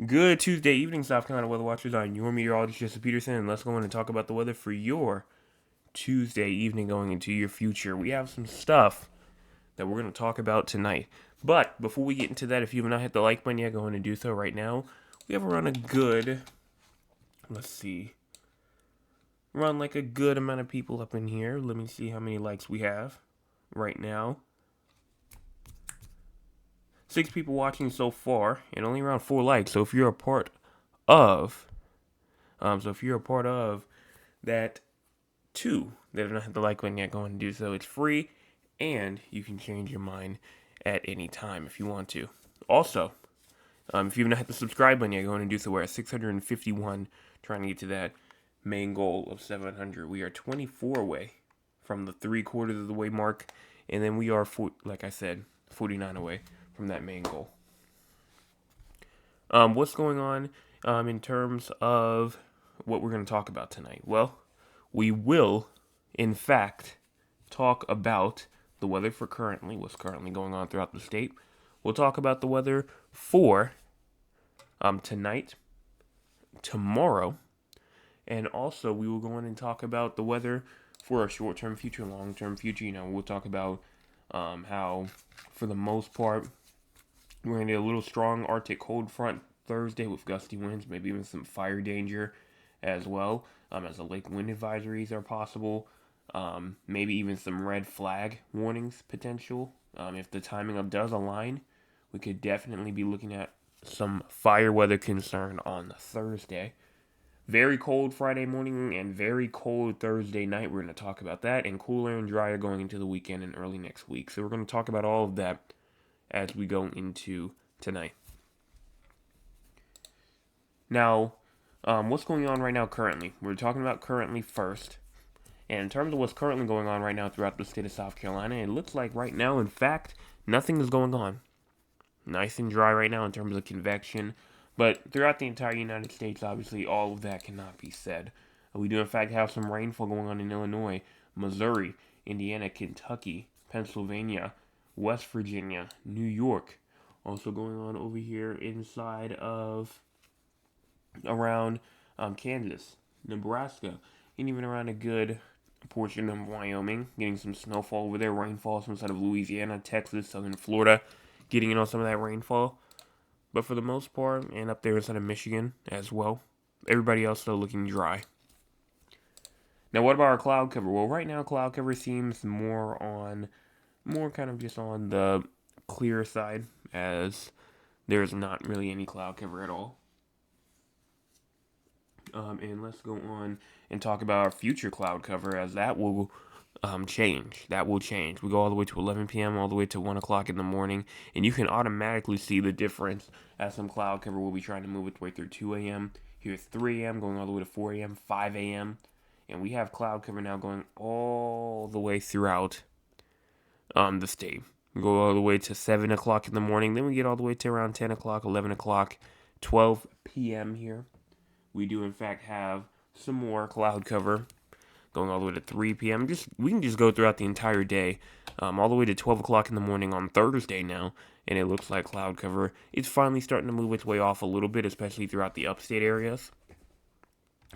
Good Tuesday evening, South Carolina weather watchers. I'm your meteorologist, Jesse Peterson, and let's go in and talk about the weather for your Tuesday evening going into your future. We have some stuff that we're going to talk about tonight. But before we get into that, if you have not hit the like button yet, go in and do so right now. We have around a good, let's see, around like a good amount of people up in here. Let me see how many likes we have right now. 6 people watching so far, and only around 4 likes. So if you're a part of, that two that have not hit the like button yet, go ahead and do so. It's free, and you can change your mind at any time if you want to. Also, if you've not hit the subscribe button yet, go ahead and do so. We're at 651, trying to get to that main goal of 700. We are 24 away from the 3/4 of the way mark, and then we are, like I said, 49 away from that main goal. What's going on in terms of what we're going to talk about tonight? Well, we will, in fact, talk about the weather for currently, what's currently going on throughout the state. We'll talk about the weather for tonight, tomorrow, and also we will go in and talk about the weather for a short-term future, long-term future. We'll talk about how, for the most part, we're going to get a little strong Arctic cold front Thursday with gusty winds, maybe even some fire danger as well, as the lake wind advisories are possible. Maybe even some red flag warnings potential. If the timing of does align, we could definitely be looking at some fire weather concern on Thursday. Very cold Friday morning and very cold Thursday night. We're going to talk about that, and cooler and drier going into the weekend and early next week. So we're going to talk about all of that as we go into tonight. Now, what's going on right now currently? We're talking about currently first. And in terms of what's currently going on right now throughout the state of South Carolina, it looks like right now, in fact, nothing is going on. Nice and dry right now in terms of convection. But throughout the entire United States, obviously, all of that cannot be said. We do, in fact, have some rainfall going on in Illinois, Missouri, Indiana, Kentucky, Pennsylvania, West Virginia, New York. Also going on over here inside of around Kansas, Nebraska, and even around a good portion of Wyoming, getting some snowfall over there, rainfall, some side of Louisiana, Texas, southern Florida, getting in on some of that rainfall. But for the most part, and up there inside of Michigan as well, everybody else still looking dry. Now, what about our cloud cover? Well, right now, cloud cover seems more kind of just on the clear side, as there's not really any cloud cover at all. And let's go on and talk about our future cloud cover, as that will change. That will change. We go all the way to 11 p.m., all the way to 1 o'clock in the morning, and you can automatically see the difference as some cloud cover will be trying to move its way through 2 a.m. Here's 3 a.m., going all the way to 4 a.m., 5 a.m., and we have cloud cover now going all the way throughout the state. We go all the way to 7 o'clock in the morning, then we get all the way to around 10 o'clock, 11 o'clock, 12 p.m. here. We do, in fact, have some more cloud cover going all the way to 3 p.m. We can just go throughout the entire day, all the way to 12 o'clock in the morning on Thursday now, and it looks like cloud cover is finally starting to move its way off a little bit, especially throughout the upstate areas.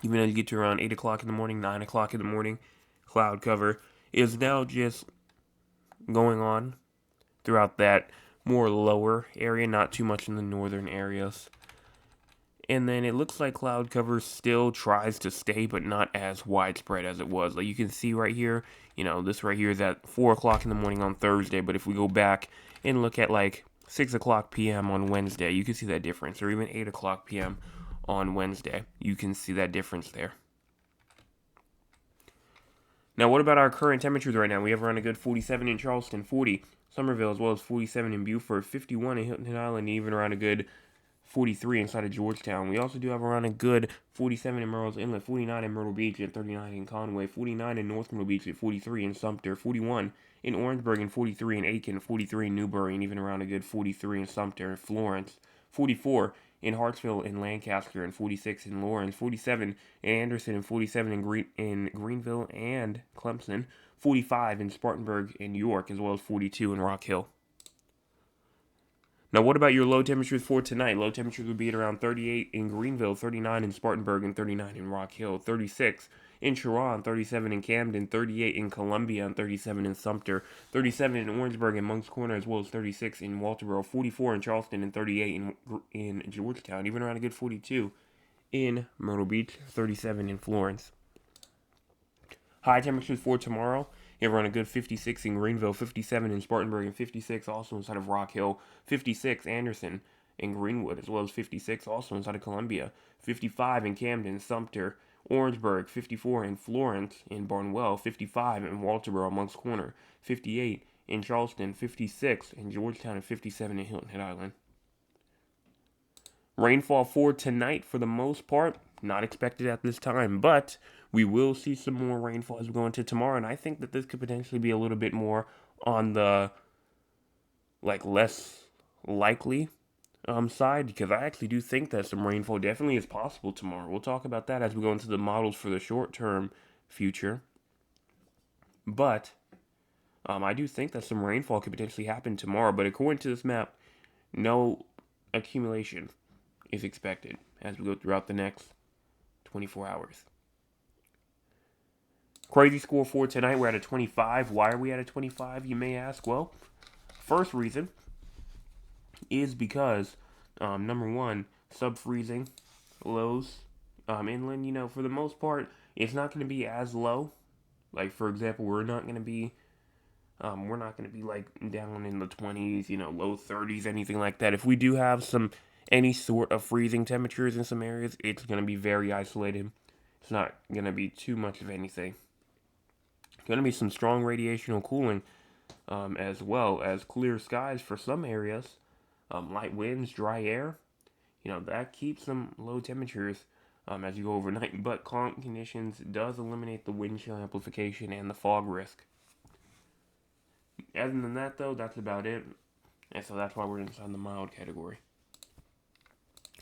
Even as you get to around 8 o'clock in the morning, 9 o'clock in the morning, cloud cover is now just going on throughout that more lower area, not too much in the northern areas. And then it looks like cloud cover still tries to stay, but not as widespread as it was. Like you can see right here, this right here is at 4 o'clock in the morning on Thursday. But if we go back and look at like 6 o'clock p.m. on Wednesday, you can see that difference. Or even 8 o'clock p.m. on Wednesday, you can see that difference there. Now, what about our current temperatures right now? We have around a good 47 in Charleston, 40 Somerville, as well as 47 in Beaufort, 51 in Hilton Island, even around a good 43 inside of Georgetown. We also do have around a good 47 in Murrells Inlet, 49 in Myrtle Beach, and 39 in Conway, 49 in North Myrtle Beach, at 43 in Sumter, 41 in Orangeburg, and 43 in Aiken, 43 in Newbury, and even around a good 43 in Sumter, Florence, 44 in Hartsville and Lancaster, and 46 in Lawrence, 47 in Anderson, and 47 in Greenville and Clemson, 45 in Spartanburg and York, as well as 42 in Rock Hill. Now, what about your low temperatures for tonight? Low temperatures would be at around 38 in Greenville, 39 in Spartanburg, and 39 in Rock Hill, 36 in Sharon, 37 in Camden, 38 in Columbia, and 37 in Sumter, 37 in Orangeburg and Moncks Corner, as well as 36 in Walterboro, 44 in Charleston, and 38 in Georgetown, even around a good 42 in Myrtle Beach, 37 in Florence. High temperatures for tomorrow. Here around a good 56 in Greenville, 57 in Spartanburg, and 56 also inside of Rock Hill, 56 Anderson and Greenwood, as well as 56 also inside of Columbia, 55 in Camden, Sumter, Orangeburg, 54 in Florence, in Barnwell, 55 in Walterboro, Moncks Corner, 58 in Charleston, 56 in Georgetown, and 57 in Hilton Head Island. Rainfall for tonight, for the most part, not expected at this time, but we will see some more rainfall as we go into tomorrow, and I think that this could potentially be a little bit more on the less likely side, because I actually do think that some rainfall definitely is possible tomorrow. We'll talk about that as we go into the models for the short-term future, but I do think that some rainfall could potentially happen tomorrow, but according to this map, no accumulation is expected as we go throughout the next 24 hours. Crazy score for tonight, we're at a 25. Why are we at a 25, you may ask? Well, first reason is because, number one, sub-freezing lows inland, for the most part, it's not going to be as low. Like, for example, we're not going to be down in the 20s, low 30s, anything like that. If we do have any sort of freezing temperatures in some areas, it's going to be very isolated. It's not going to be too much of anything. Going to be some strong radiational cooling, as well as clear skies for some areas, light winds, dry air. That keeps some low temperatures as you go overnight. But calm conditions does eliminate the wind chill amplification and the fog risk. Other than that, though, that's about it. And so that's why we're inside the mild category.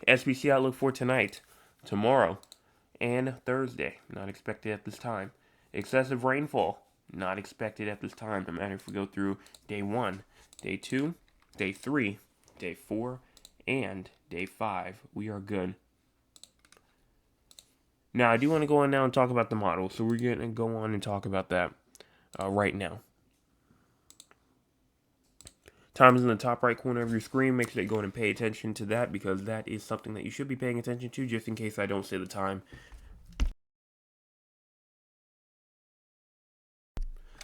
SPC outlook for tonight, tomorrow, and Thursday. Not expected at this time. Excessive rainfall, not expected at this time, no matter if we go through day 1, day 2, day 3, day 4, and day 5. We are good. Now, I do want to go on now and talk about the model, so we're going to go on and talk about that right now. Time is in the top right corner of your screen. Make sure that you go in and pay attention to that, because that is something that you should be paying attention to, just in case I don't say the time.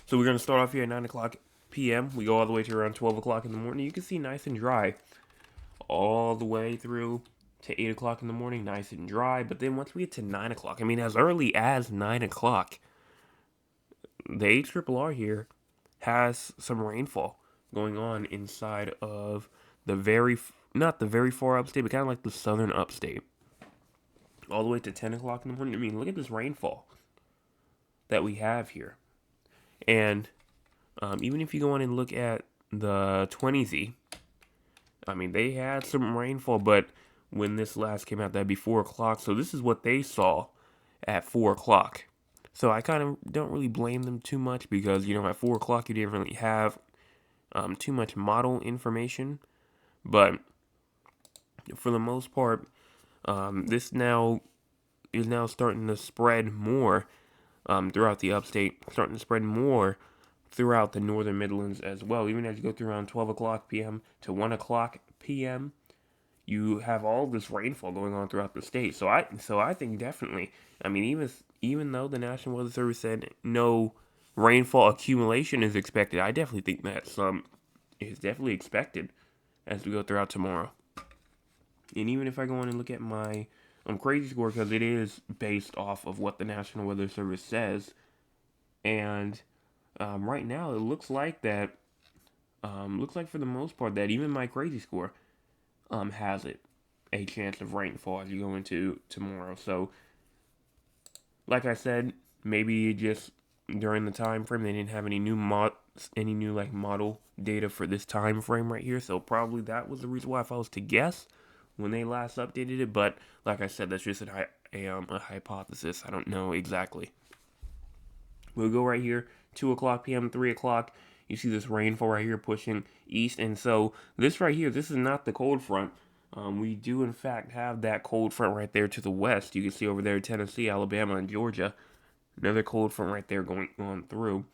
So we're going to start off here at 9 o'clock p.m. We go all the way to around 12 o'clock in the morning. You can see nice and dry all the way through to 8 o'clock in the morning, nice and dry. But then once we get to 9 o'clock, as early as 9 o'clock, the ARRR here has some rainfall going on inside of not the very far upstate, but kind of like the southern upstate. All the way to 10 o'clock in the morning. Look at this rainfall that we have here. And even if you go on and look at the 20Z, they had some rainfall, but when this last came out, that'd be 4 o'clock. So this is what they saw at 4 o'clock. So I kind of don't really blame them too much, because, at 4 o'clock, you didn't really have too much model information. But for the most part, this now is starting to spread more throughout the upstate, starting to spread more throughout the northern Midlands as well. Even as you go through around 12 o'clock p.m. to 1 o'clock p.m., you have all this rainfall going on throughout the state. So I think definitely, even though the National Weather Service said no rainfall accumulation is expected, I definitely think that some is definitely expected as we go throughout tomorrow. And even if I go on and look at my crazy score, because it is based off of what the National Weather Service says, and right now it looks like that, for the most part, that even my crazy score has a chance of rainfall as you go into tomorrow. So, like I said, maybe just during the time frame they didn't have any new model data for this time frame right here. So probably that was the reason why, if I was to guess, when they last updated it. But like I said, that's just a hypothesis. I don't know exactly. We'll go right here, 2 o'clock p.m., 3 o'clock. You see this rainfall right here pushing east, and so this right here, this is not the cold front. We do in fact have that cold front right there to the west. You can see over there Tennessee, Alabama, and Georgia. Another cold front right there going on through.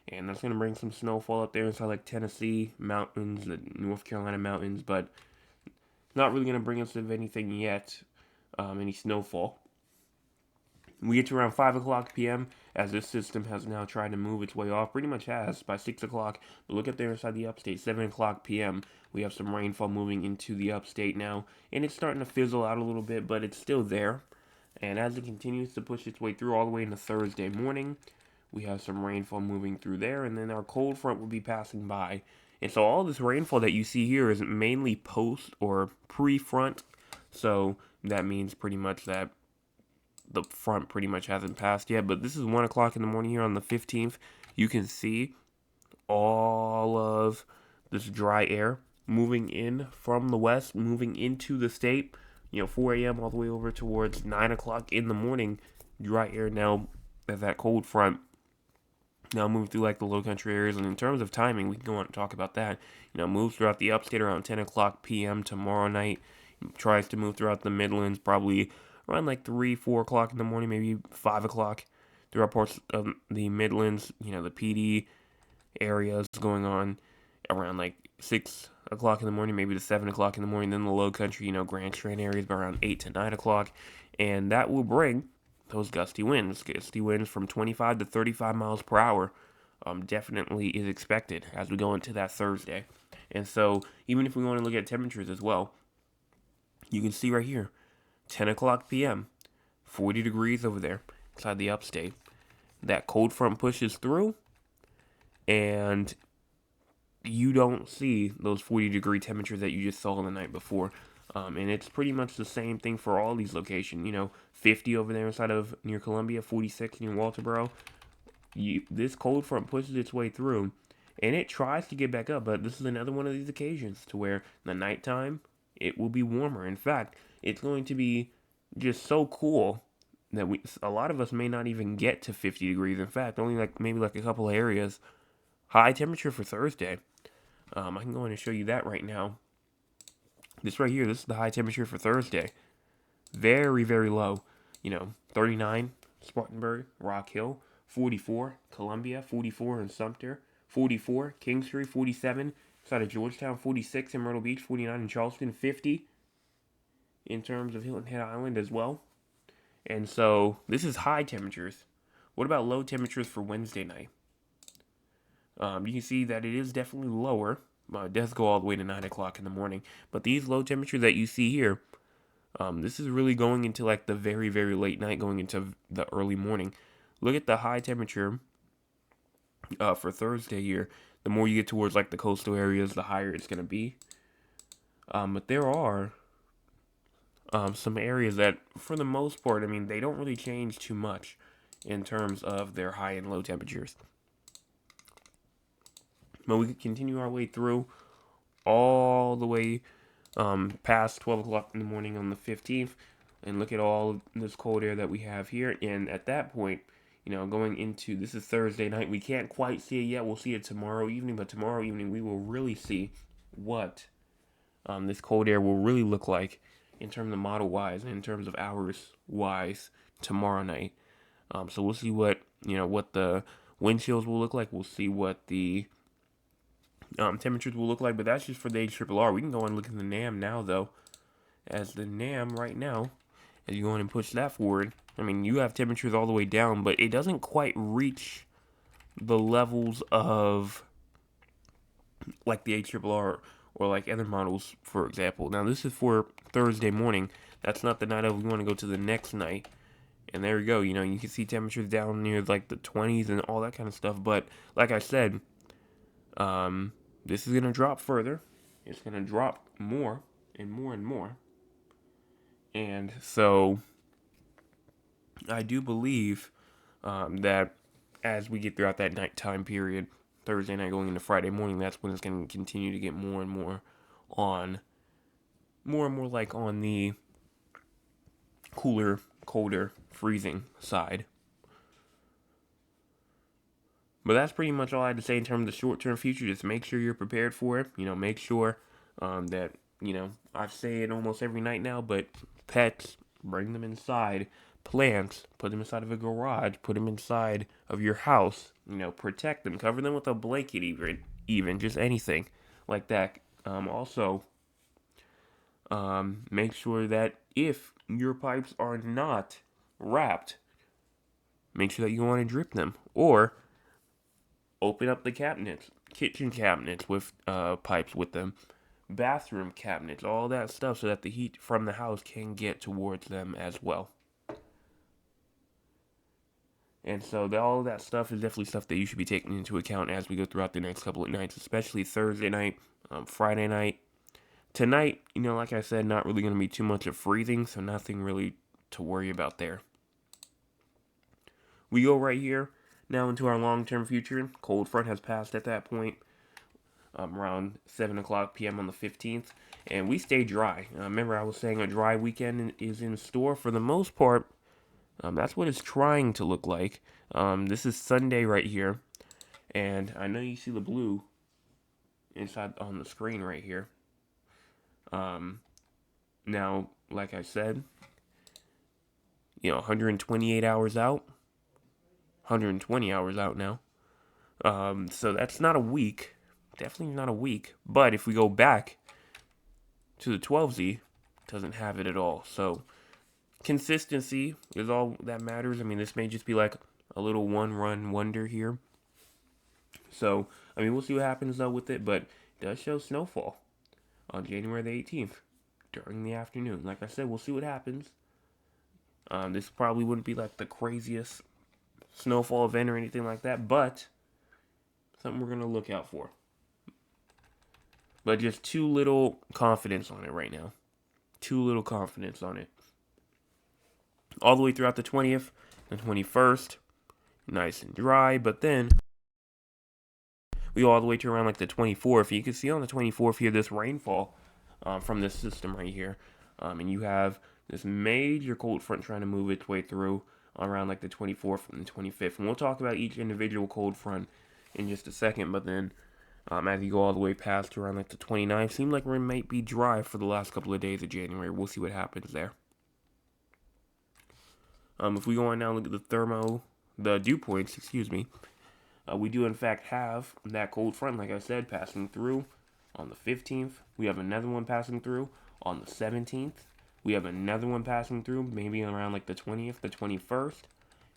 And that's going to bring some snowfall up there inside like Tennessee mountains, the North Carolina mountains, but not really going to bring us of anything yet, any snowfall. We get to around 5 o'clock p.m. as this system has now tried to move its way off. Pretty much has by 6 o'clock. But look up there inside the upstate, 7 o'clock p.m. We have some rainfall moving into the upstate now. And it's starting to fizzle out a little bit, but it's still there. And as it continues to push its way through all the way into Thursday morning, we have some rainfall moving through there. And then our cold front will be passing by. And so all this rainfall that you see here is mainly post or pre-front. So that means pretty much that the front pretty much hasn't passed yet, but this is 1 o'clock in the morning here on the 15th. You can see all of this dry air moving in from the west, moving into the state. 4 a.m. all the way over towards 9 o'clock in the morning. Dry air now as that cold front now moving through like the low country areas. And in terms of timing, we can go on and talk about that. Moves throughout the upstate around 10 o'clock p.m. tomorrow night. Tries to move throughout the Midlands probably around like 3, 4 o'clock in the morning, maybe 5 o'clock throughout parts of the Midlands, the Petey areas going on around like 6 o'clock in the morning, maybe to 7 o'clock in the morning. Then the low country, Grand Strand areas by around 8 to 9 o'clock. And that will bring those gusty winds. Gusty winds from 25 to 35 miles per hour definitely is expected as we go into that Thursday. And so even if we want to look at temperatures as well, you can see right here, 10 o'clock p.m., 40 degrees over there inside the upstate. That cold front pushes through, and you don't see those 40-degree temperatures that you just saw the night before. And it's pretty much the same thing for all these locations. 50 over there inside of near Columbia, 46 near Walterboro. This cold front pushes its way through, and it tries to get back up, but this is another one of these occasions to where the nighttime, it will be warmer. In fact, it's going to be just so cool that a lot of us may not even get to 50 degrees. In fact, only maybe a couple of areas. High temperature for Thursday. I can go in and show you that right now. This right here, this is the high temperature for Thursday. Very, very low. 39 Spartanburg, Rock Hill, 44 Columbia, 44 in Sumter, 44 Kingstree, 47 inside of Georgetown, 46 in Myrtle Beach, 49 in Charleston, 50 in terms of Hilton Head Island as well. And so this is high temperatures. What about low temperatures for Wednesday night? You can see that it is definitely lower. It does go all the way to 9 o'clock in the morning. But these low temperatures that you see here, this is really going into like the very, very late night, going into the early morning. Look at the high temperature for Thursday here. The more you get towards like the coastal areas, the higher it's going to be. But there are some areas that, for the most part, they don't really change too much in terms of their high and low temperatures. But we could continue our way through all the way past 12 o'clock in the morning on the 15th and look at all of this cold air that we have here. And at that point, going into, this is Thursday night, we can't quite see it yet. We'll see it tomorrow evening, but tomorrow evening we will really see what this cold air will really look like in terms of model-wise and in terms of hours-wise tomorrow night. So we'll see what the wind chills will look like. We'll see what the temperatures will look like, but that's just for the HRRR. We can go and look at the NAM now, though. As the NAM right now, as you go in and push that forward, you have temperatures all the way down, but it doesn't quite reach the levels of like the HRRR or like other models, for example. Now, this is for Thursday morning. That's not the night of. We want to go to the next night. And there you go. You can see temperatures down near like the 20s and all that kind of stuff. But like I said, this is going to drop further. It's going to drop more and more and more. And so I do believe that as we get throughout that nighttime period, Thursday night going into Friday morning, that's when it's going to continue to get more and more like on the cooler, colder, freezing side. But that's pretty much all I had to say in terms of the short-term future. Just make sure you're prepared for it. Make sure that, I say it almost every night now, but pets, bring them inside. Plants, put them inside of a garage. Put them inside of your house. Protect them. Cover them with a blanket even just anything like that. Also, make sure that if your pipes are not wrapped, make sure that you want to drip them. Or open up the cabinets, kitchen cabinets with pipes with them, bathroom cabinets, all that stuff so that the heat from the house can get towards them as well. And so all of that stuff is definitely stuff that you should be taking into account as we go throughout the next couple of nights, especially Thursday night, Friday night. Tonight, like I said, not really going to be too much of freezing, so nothing really to worry about there. We go right here now into our long-term future. Cold front has passed at that point, around 7 o'clock p.m. on the 15th, and we stay dry. Remember, I was saying a dry weekend is in store for the most part. That's what it's trying to look like. This is Sunday right here, and I know you see the blue inside on the screen right here. Now, like I said, 128 hours out, 120 hours out now. So that's not a week, definitely not a week. But if we go back to the 12Z, it doesn't have it at all. So consistency is all that matters. I mean, this may just be like a little one-run wonder here. So, I mean, we'll see what happens though with it, but it does show snowfall on January the 18th during the afternoon. Like I said, we'll see what happens. This probably wouldn't be like the craziest snowfall event or anything like that, but something we're going to look out for. But just too little confidence on it right now. Too little confidence on it. All the way throughout the 20th, the 21st, nice and dry, but then we go all the way to around like the 24th. You can see on the 24th here this rainfall from this system right here. And you have this major cold front trying to move its way through around like the 24th and the 25th. And we'll talk about each individual cold front in just a second. But then as you go all the way past to around like the 29th, seems like we might be dry for the last couple of days of January. We'll see what happens there. If we go on now and look at the dew points, we do in fact have that cold front, like I said, passing through on the 15th. We have another one passing through on the 17th. We have another one passing through maybe around like the 20th, the 21st.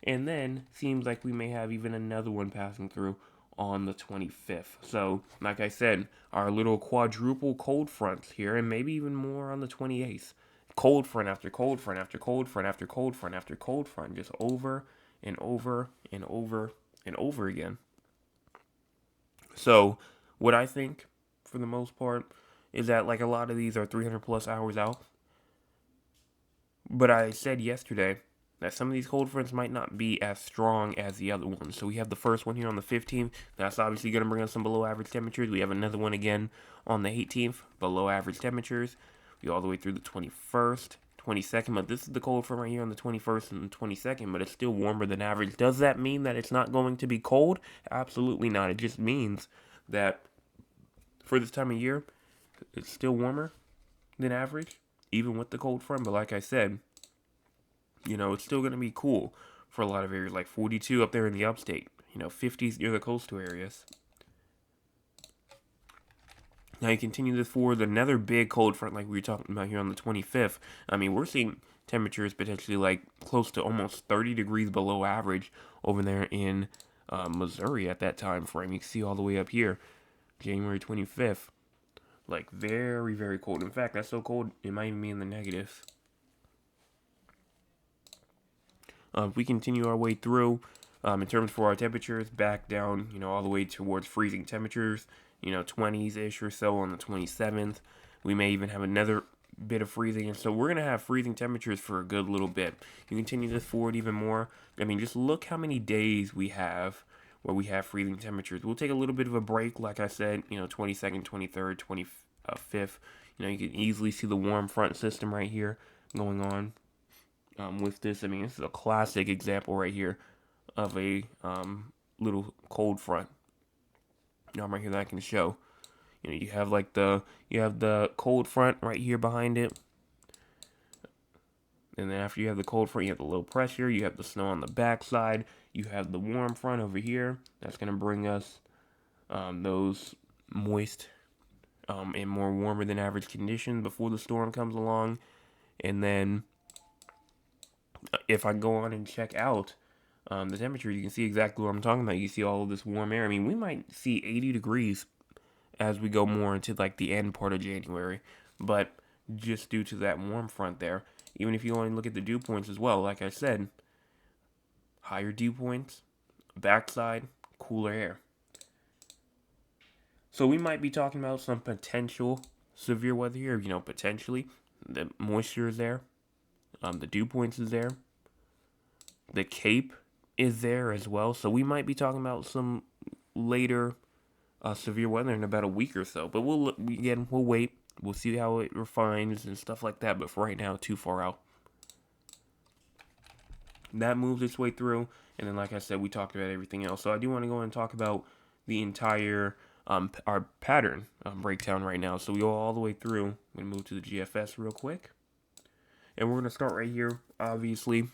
And then seems like we may have even another one passing through on the 25th. So, like I said, our little quadruple cold fronts here, and maybe even more on the 28th. Cold front after cold front after cold front after cold front after cold front, just over and over and over and over again. So, what I think, for the most part, is that like a lot of these are 300 plus hours out. But I said yesterday that some of these cold fronts might not be as strong as the other ones. So we have the first one here on the 15th. That's obviously going to bring us some below average temperatures. We have another one again on the 18th, below average temperatures. We go all the way through the 21st, 22nd. But this is the cold front right here on the 21st and the 22nd. But it's still warmer than average. Does that mean that it's not going to be cold? Absolutely not. It just means that for this time of year, it's still warmer than average, even with the cold front. But like I said, it's still going to be cool for a lot of areas, like 42 up there in the upstate, 50s near the coastal areas. Now you continue this forward, another big cold front like we were talking about here on the 25th. I mean, we're seeing temperatures potentially like close to almost 30 degrees below average over there in Missouri at that time frame. You can see all the way up here, January 25th. Like very, very cold. In fact, that's so cold, it might even be in the negatives. If we continue our way through, in terms for our temperatures, back down, all the way towards freezing temperatures, 20s-ish or so on the 27th. We may even have another bit of freezing, and so we're going to have freezing temperatures for a good little bit. You continue this forward even more. I mean, just look how many days we have where we have freezing temperatures. We'll take a little bit of a break, like I said, 22nd, 23rd, 25th. You can easily see the warm front system right here going on. With this, I mean, this is a classic example right here of a little cold front. Right here that I can show. You have like the cold front right here behind it. And then after you have the cold front, you have the low pressure, you have the snow on the backside, you have the warm front over here. That's going to bring us those moist and more warmer than average conditions before the storm comes along. And then if I go on and check out the temperature, you can see exactly what I'm talking about. You see all of this warm air. I mean, we might see 80 degrees as we go more into like the end part of January, but just due to that warm front there. Even if you only look at the dew points as well, like I said, higher dew points, backside, cooler air. So we might be talking about some potential severe weather here, potentially. The moisture is there, the dew points is there, the Cape is there as well. So we might be talking about some later severe weather in about a week or so. But we'll wait. We'll see how it refines and stuff like that. But for right now, too far out. That moves its way through. And then, like I said, we talked about everything else. So I do want to go and talk about the entire our pattern breakdown right now. So we go all the way through. I'm going to move to the GFS real quick. And we're going to start right here, obviously.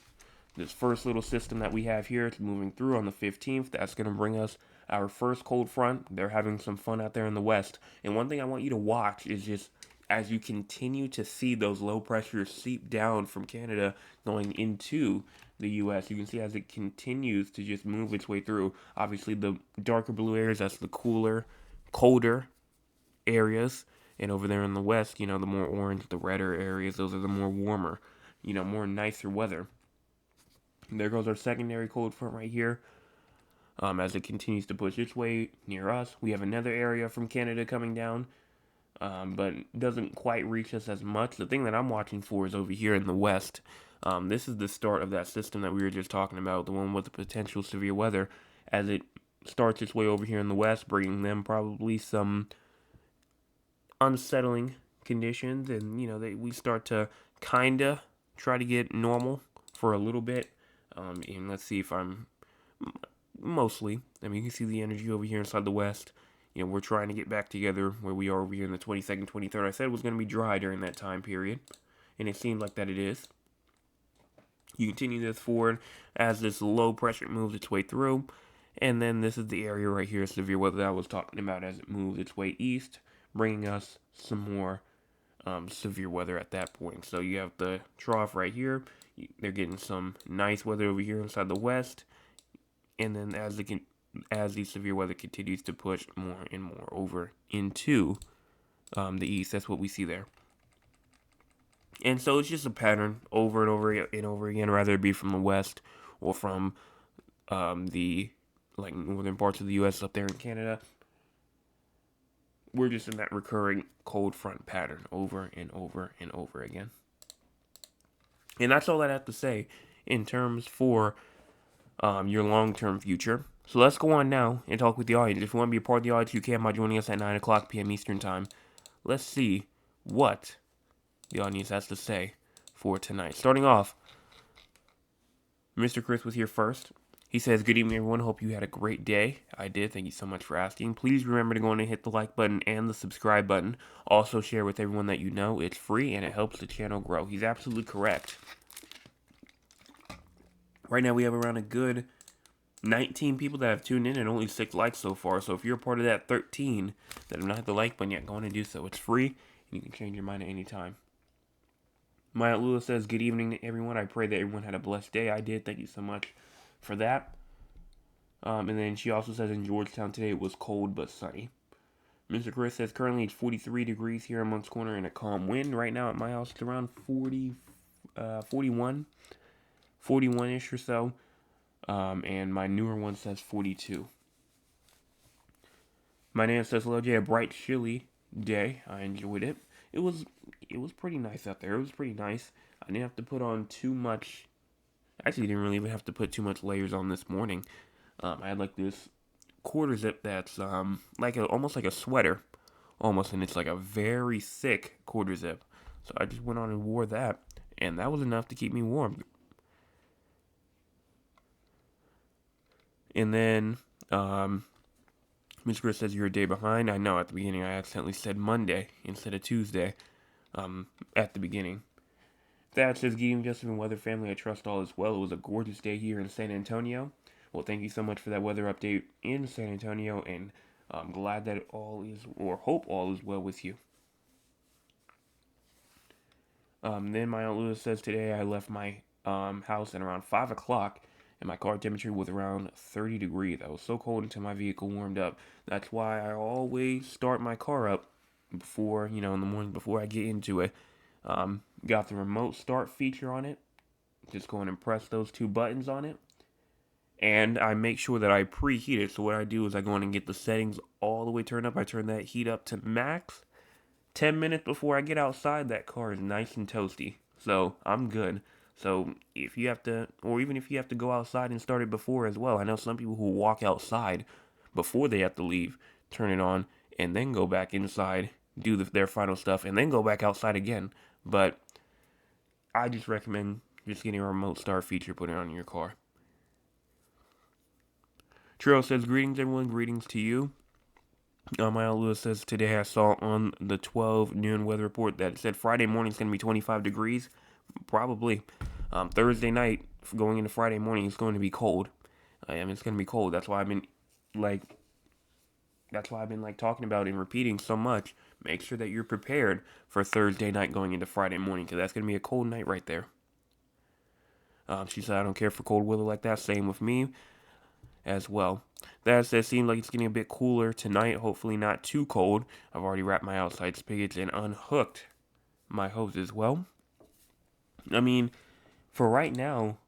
This first little system that we have here, it's moving through on the 15th. That's going to bring us our first cold front. They're having some fun out there in the west. And one thing I want you to watch is just as you continue to see those low pressures seep down from Canada going into the U.S., you can see as it continues to just move its way through. Obviously, the darker blue areas, that's the cooler, colder areas. And over there in the west, the more orange, the redder areas, those are the more warmer, more nicer weather. And there goes our secondary cold front right here. As it continues to push its way near us, we have another area from Canada coming down, but doesn't quite reach us as much. The thing that I'm watching for is over here in the west. This is the start of that system that we were just talking about, the one with the potential severe weather, as it starts its way over here in the west, bringing them probably some unsettling conditions, and we start to kinda try to get normal for a little bit. And let's see if I'm mostly. I mean, you can see the energy over here inside the west. We're trying to get back together where we are over here in the 22nd, 23rd. I said it was going to be dry during that time period, and it seems like that it is. You continue this forward as this low pressure moves its way through, and then this is the area right here, severe weather that I was talking about as it moves its way east, bringing us some more severe weather at that point. So you have the trough right here. They're getting some nice weather over here inside the west, and then as the severe weather continues to push more and more over into the east, that's what we see there. And so it's just a pattern over and over and over again, rather it be from the west or from the northern parts of the U.S. up there in Canada. We're just in that recurring cold front pattern over and over and over again. And that's all I have to say in terms for your long-term future. So let's go on now and talk with the audience. If you want to be a part of the audience, you can by joining us at 9 o'clock p.m. Eastern Time. Let's see what the audience has to say for tonight. Starting off, Mr. Chris was here first. He says, good evening, everyone. Hope you had a great day. I did. Thank you so much for asking. Please remember to go on and hit the like button and the subscribe button. Also, share with everyone that you know. It's free, and it helps the channel grow. He's absolutely correct. Right now, we have around a good 19 people that have tuned in and only 6 likes so far. So if you're a part of that 13 that have not hit the like button yet, go on and do so. It's free, and you can change your mind at any time. Maya Lula says, good evening to everyone. I pray that everyone had a blessed day. I did. Thank you so much for that. And then she also says in Georgetown today it was cold but sunny. Mr. Chris says currently it's 43 degrees here in Moncks Corner and a calm wind. Right now at my house it's around 41-ish or so. And my newer one says 42. My nan says, hello Jay, a bright chilly day. I enjoyed it. It was pretty nice out there. It was pretty nice. I didn't have to put on too much. Actually, didn't really even have to put too much layers on this morning. I had like this quarter zip that's almost like a sweater, almost, and it's like a very thick quarter zip. So I just went on and wore that, and that was enough to keep me warm. And then Miss Chris says you're a day behind. I know at the beginning I accidentally said Monday instead of Tuesday at the beginning. That says, Gideon, Justin, and Weather Family, I trust all is well. It was a gorgeous day here in San Antonio. Well, thank you so much for that weather update in San Antonio, and I'm glad that all is, or hope all is well with you. Then my Aunt Lewis says, today I left my house at around 5 o'clock, and my car temperature was around 30 degrees. I was so cold until my vehicle warmed up. That's why I always start my car up before, in the morning before I get into it. Got the remote start feature on it. Just go in and press those two buttons on it. And I make sure that I preheat it. So what I do is I go in and get the settings all the way turned up. I turn that heat up to max. 10 minutes before I get outside, that car is nice and toasty. So I'm good. So if you have to, or even if you have to go outside and start it before as well. I know some people who walk outside before they have to leave, turn it on, and then go back inside, do their final stuff, and then go back outside again. But I just recommend just getting a remote start feature, put it on your car. Trill says, greetings everyone, greetings to you. My Aunt Lewis says, today I saw on the 12 noon weather report that it said Friday morning is going to be 25 degrees. Probably. Thursday night, going into Friday morning, it's going to be cold. It's going to be cold. That's why I've been talking about and repeating so much. Make sure that you're prepared for Thursday night going into Friday morning, because that's going to be a cold night right there. She said, I don't care for cold weather like that. Same with me as well. That said, seems like it's getting a bit cooler tonight. Hopefully not too cold. I've already wrapped my outside spigots and unhooked my hose as well. I mean, for right now,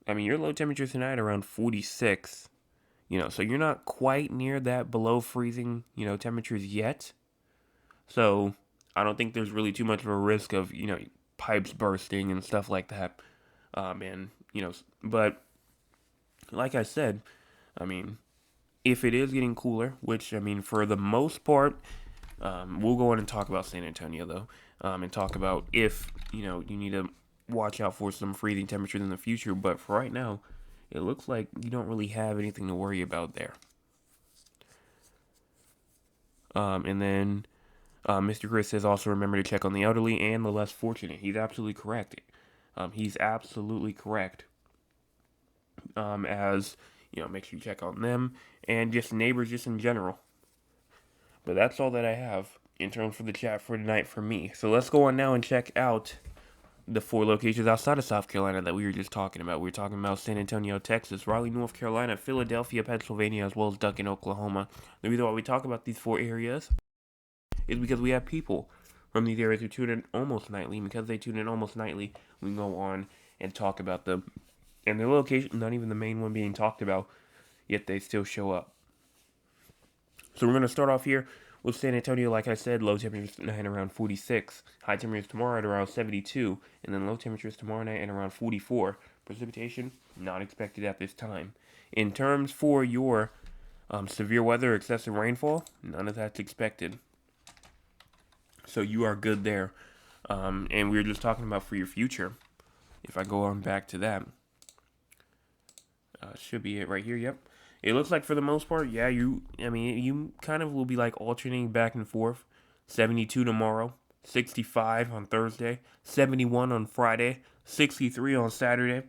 your low temperature tonight around 46. So you're not quite near that below freezing, temperatures yet. So I don't think there's really too much of a risk of, pipes bursting and stuff like that. But like I said, if it is getting cooler, which, for the most part, we'll go on and talk about San Antonio, though, and talk about if, you need to watch out for some freezing temperatures in the future. But for right now, it looks like you don't really have anything to worry about there. And then Mr. Chris says also remember to check on the elderly and the less fortunate. He's absolutely correct. As make sure you check on them and just neighbors just in general. But that's all that I have in terms for the chat for tonight for me. So let's go on now and check out the 4 locations outside of South Carolina that we were just talking about. We were talking about San Antonio, Texas, Raleigh, North Carolina, Philadelphia, Pennsylvania, as well as Duncan, Oklahoma. The reason why we talk about these 4 areas is because we have people from these areas who tune in almost nightly. And because they tune in almost nightly, we can go on and talk about them. And their location, not even the main one being talked about, yet they still show up. So we're going to start off here with San Antonio. Like I said, low temperatures tonight around 46. High temperatures tomorrow at around 72. And then low temperatures tomorrow night at around 44. Precipitation, not expected at this time. In terms for your severe weather, excessive rainfall, none of that's expected. So you are good there. And we were just talking about for your future. If I go on back to that. Should be it right here, yep. It looks like for the most part, yeah, you kind of will be like alternating back and forth. 72 tomorrow, 65 on Thursday, 71 on Friday, 63 on Saturday,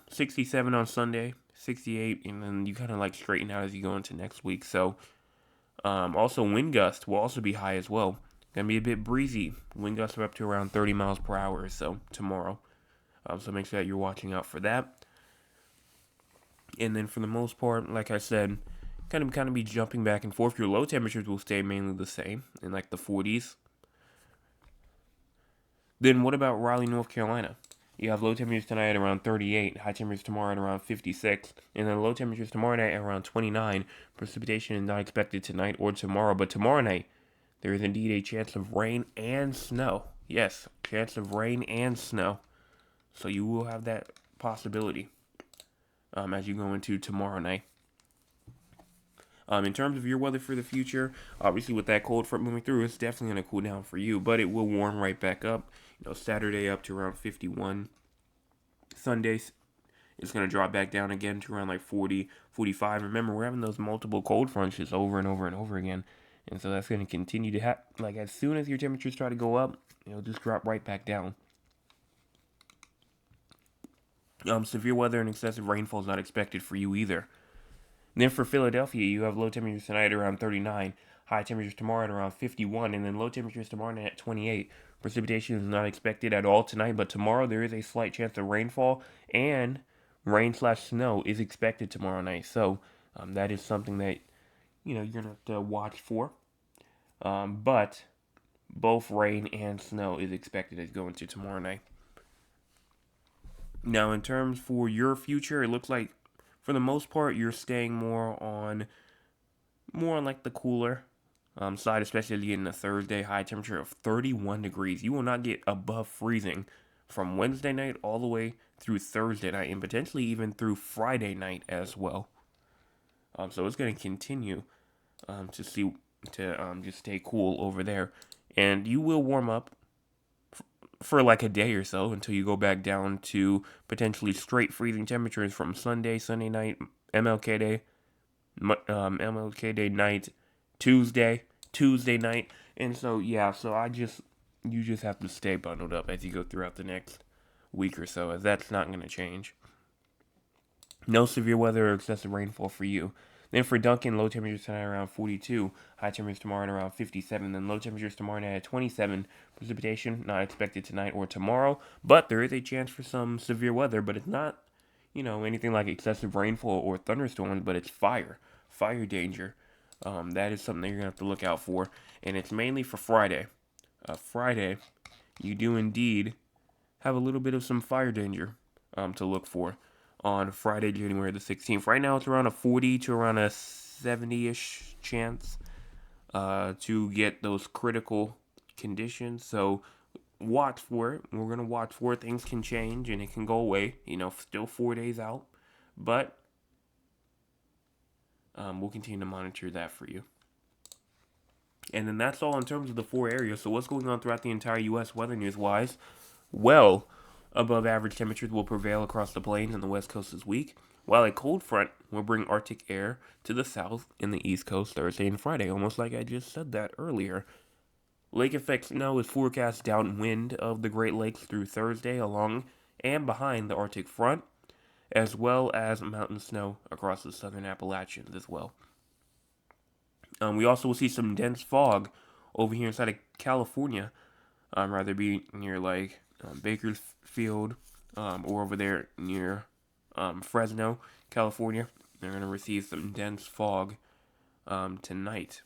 67 on Sunday, 68, and then you kind of like straighten out as you go into next week. So, also wind gusts will also be high as well. Gonna be a bit breezy. Wind gusts are up to around 30 miles per hour or so tomorrow. So make sure that you're watching out for that. And then for the most part, like I said, kind of be jumping back and forth. Your low temperatures will stay mainly the same in like the 40s. Then what about Raleigh, North Carolina? You have low temperatures tonight at around 38, high temperatures tomorrow at around 56, and then low temperatures tomorrow night at around 29. Precipitation is not expected tonight or tomorrow, but tomorrow night there is indeed a chance of rain and snow. Yes, chance of rain and snow. So you will have that possibility. As you go into tomorrow night. In terms of your weather for the future, obviously with that cold front moving through, it's definitely going to cool down for you, but it will warm right back up. Saturday up to around 51. Sunday It's going to drop back down again to around like 40, 45. Remember, we're having those multiple cold fronts just over and over and over again. And so that's going to continue to happen. Like, as soon as your temperatures try to go up, it'll just drop right back down. Severe weather and excessive rainfall is not expected for you either. Then for Philadelphia, you have low temperatures tonight around 39, high temperatures tomorrow at around 51, and then low temperatures tomorrow night at 28. Precipitation is not expected at all tonight, but tomorrow there is a slight chance of rainfall, and rain/snow is expected tomorrow night. So that is something that you're gonna have to watch for. But both rain and snow is expected as going to tomorrow night. Now, in terms for your future, it looks like for the most part you're staying more on like the cooler side, especially in the Thursday high temperature of 31 degrees. You will not get above freezing from Wednesday night all the way through Thursday night, and potentially even through Friday night as well. So it's going to continue to just stay cool over there, and you will warm up for like a day or so until you go back down to potentially straight freezing temperatures from Sunday night, MLK Day night, Tuesday night, and so yeah, you just have to stay bundled up as you go throughout the next week or so, as that's not going to change. No severe weather or excessive rainfall for you. Then for Duncan, low temperatures tonight around 42, high temperatures tomorrow at around 57, then low temperatures tomorrow night at 27. Precipitation not expected tonight or tomorrow, but there is a chance for some severe weather, but it's not, anything like excessive rainfall or thunderstorms, but it's fire danger. That is something that you're going to have to look out for, and it's mainly for Friday. Friday, you do indeed have a little bit of some fire danger to look for on Friday, January the 16th. Right now, it's around a 40 to around a 70-ish chance to get those critical conditions. So watch for it. We're going to watch for it. Things can change and it can go away. Still 4 days out. But we'll continue to monitor that for you. And then that's all in terms of the 4 areas. So what's going on throughout the entire U.S. weather news-wise? Well, above average temperatures will prevail across the plains and the west coast this week, while a cold front will bring Arctic air to the south and the east coast Thursday and Friday, almost like I just said that earlier. Lake effect snow is forecast downwind of the Great Lakes through Thursday along and behind the Arctic front, as well as mountain snow across the southern Appalachians as well. We also will see some dense fog over here inside of California, rather be near like Bakersfield or over there near Fresno, California. They're going to receive some dense fog tonight.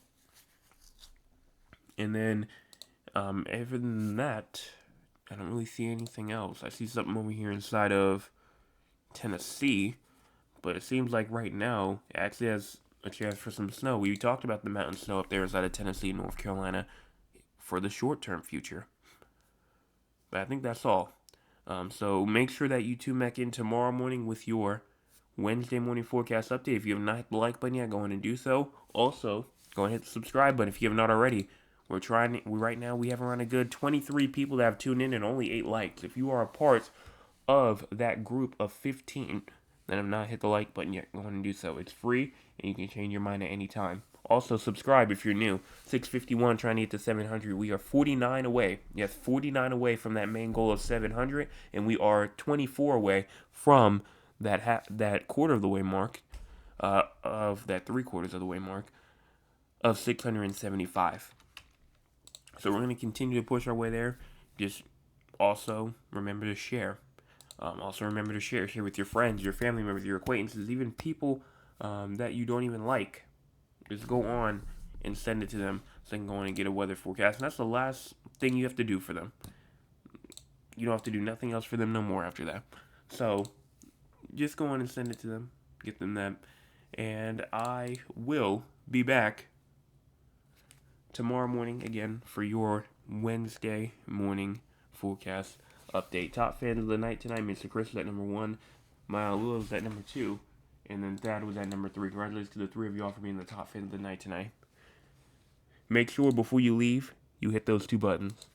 And then, other than that, I don't really see anything else. I see something over here inside of Tennessee, but it seems like right now it actually has a chance for some snow. We talked about the mountain snow up there inside of Tennessee and North Carolina for the short-term future. But I think that's all. So make sure that you tune back in tomorrow morning with your Wednesday morning forecast update. If you have not hit the like button yet, go ahead and do so. Also, go ahead and hit the subscribe button if you have not already. Right now we have around a good 23 people that have tuned in and only 8 likes. If you are a part of that group of 15 that have not hit the like button yet, go ahead and do so. It's free and you can change your mind at any time. Also, subscribe if you're new. 651 trying to get to 700. We are 49 away. Yes, 49 away from that main goal of 700, and we are 24 away from that quarter of the way mark, of that 3/4 of the way mark of 675. So we're going to continue to push our way there. Just also remember to share. Share with your friends, your family members, your acquaintances, even people that you don't even like. Just go on and send it to them so they can go on and get a weather forecast. And that's the last thing you have to do for them. You don't have to do nothing else for them no more after that. So just go on and send it to them. Get them that. And I will be back tomorrow morning again for your Wednesday morning forecast update. Top fan of the night tonight, Mr. Chris was at number 1. Maya Lula was at number 2. And then Thad was at number 3. Congratulations to the 3 of y'all for being the top fan of the night tonight. Make sure before you leave, you hit those 2 buttons.